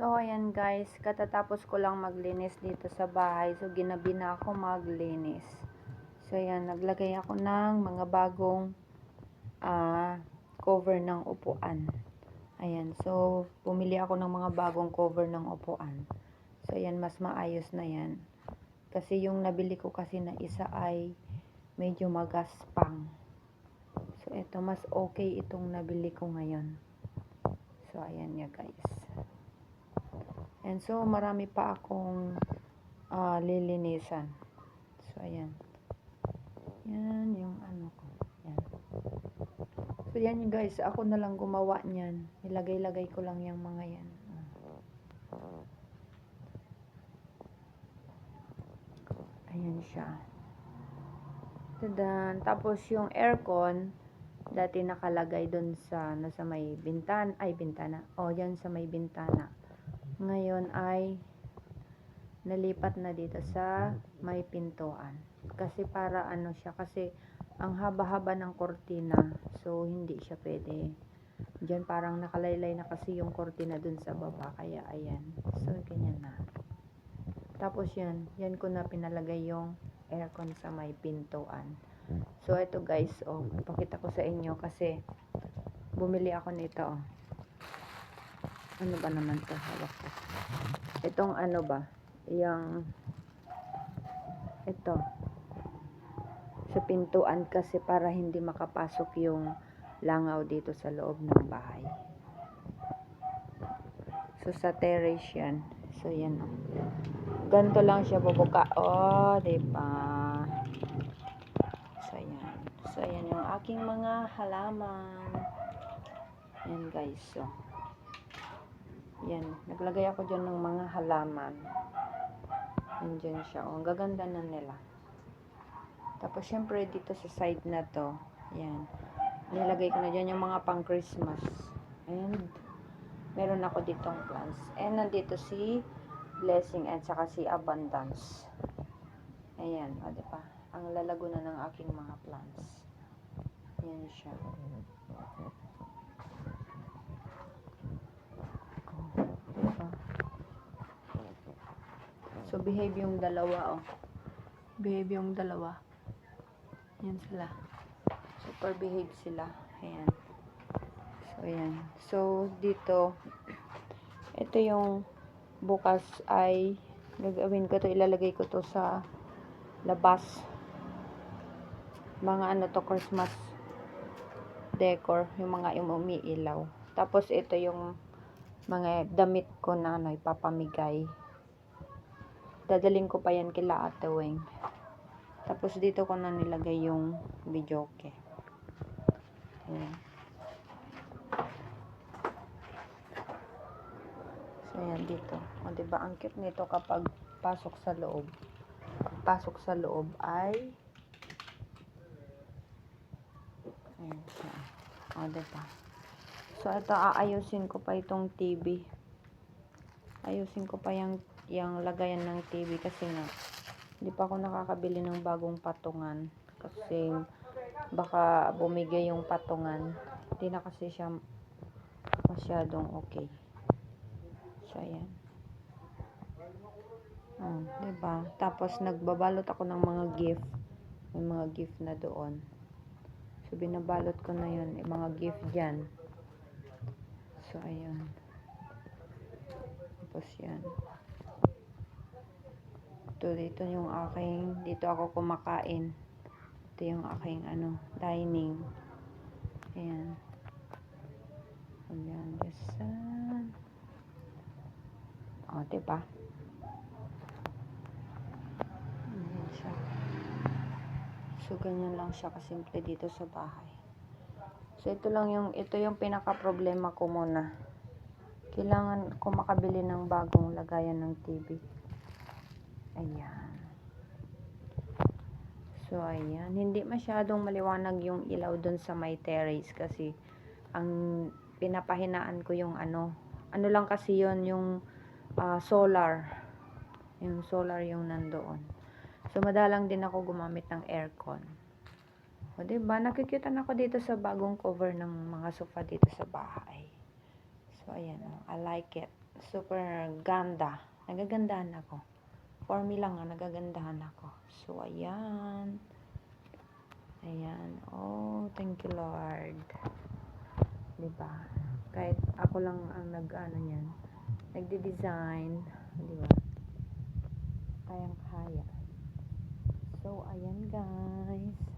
So, ayan guys, katatapos ko lang maglinis dito sa bahay. So, ginabi na ako maglinis. So, ayan, naglagay ako ng mga bagong cover ng upuan. Ayan, so, pumili ako ng mga bagong cover ng upuan. So, ayan, mas maayos na yan. Kasi yung nabili ko kasi na isa ay medyo magaspang. So, ito, mas okay itong nabili ko ngayon. So, ayan ya guys. And so, marami pa akong lilinisan. So, ayan. Yan yung ano ko. Yan. So, yan yung guys. Ako na lang gumawa niyan. Nilagay-lagay ko lang yung mga yan. Ayan siya. Tadan. Tapos, yung aircon, dati nakalagay dun sa, nasa may bintana. Ay, bintana. O, yan sa may bintana. Ngayon ay nalipat na dito sa may pintuan. Kasi para ano siya, kasi ang haba-haba ng kortina, so hindi siya pwede. Diyan parang nakalaylay na kasi yung kortina dun sa baba, kaya ayan. So ganyan na. Tapos yan ko na pinalagay yung aircon sa may pintuan. So ito guys, pakita ko sa inyo kasi bumili ako nito. Ano ba naman to, hawak ko. Itong ano ba, yung ito sa pintuan kasi para hindi makapasok yung langaw dito sa loob ng bahay. So sa terrace yan. So yan o. Ganito lang siya bubuka. Oh, diba? So yan. So yan yung aking mga halaman. Yan guys. So yan. Naglagay ako dyan ng mga halaman. Yan dyan siya. Oh, ang gaganda na nila. Tapos, syempre, dito sa side na to, yan, nilagay ko na dyan yung mga pang Christmas. And, meron ako ditong plants. And, nandito si Blessing at saka si Abundance. Ayan, o, diba? Ang lalago na ng aking mga plants. Yan siya. Diba? So, behave yung dalawa, oh. Behave yung dalawa. Yan sila. Super behave sila. Ayan. So, ayan. So, dito, ito yung bukas ay gagawin ko to, ilalagay ko to sa labas. Mga ano to, Christmas decor. Yung mga umiilaw. Tapos, ito yung mga damit ko na ano, ipapamigay. Dadaling ko pa yan kila Ate Weng. Tapos dito ko na nilagay yung videoke. Ayan. So ayan dito. O diba ang cute nito kapag pasok sa loob. Pagpasok sa loob ay ayan siya. O diba. So ito aayusin ko pa itong TV. Ayusin ko pa yung lagayan ng TV kasi nga hindi pa ako nakakabili ng bagong patungan kasi baka bumigay yung patungan. Hindi na kasi siya masyadong okay. So, ayan. Diba? Tapos, nagbabalot ako ng mga gift. May mga gift na doon. So, binabalot ko na yun. Mga gift dyan. So, ayan. Tapos, yan. Dito yung aking, dito ako kumakain. Ito yung aking dining. Ayan. Ayan, gasan. O, diba? Ayan siya. So, ganyan lang siya kasimple dito sa bahay. So, ito yung pinaka-problema ko muna. Kailangan ko makabili ng bagong lagayan ng TV. Ayan. So, ayan. Hindi masyadong maliwanag yung ilaw dun sa may terrace kasi ang pinapahinaan ko yung ano lang kasi yon yung solar. Yung solar yung nandoon. So, madalang din ako gumamit ng aircon. O, diba? Nakikitan ako dito sa bagong cover ng mga sofa dito sa bahay. So, ayan. I like it. super ganda. Nagagandahan ako. For me lang nagagandahan ako. So, ayan. Ayan. Oh, thank you, Lord. Diba? Kahit ako lang ang nag-ano yan. Nagde-design. Diba? Kayang-kaya. So, ayan guys.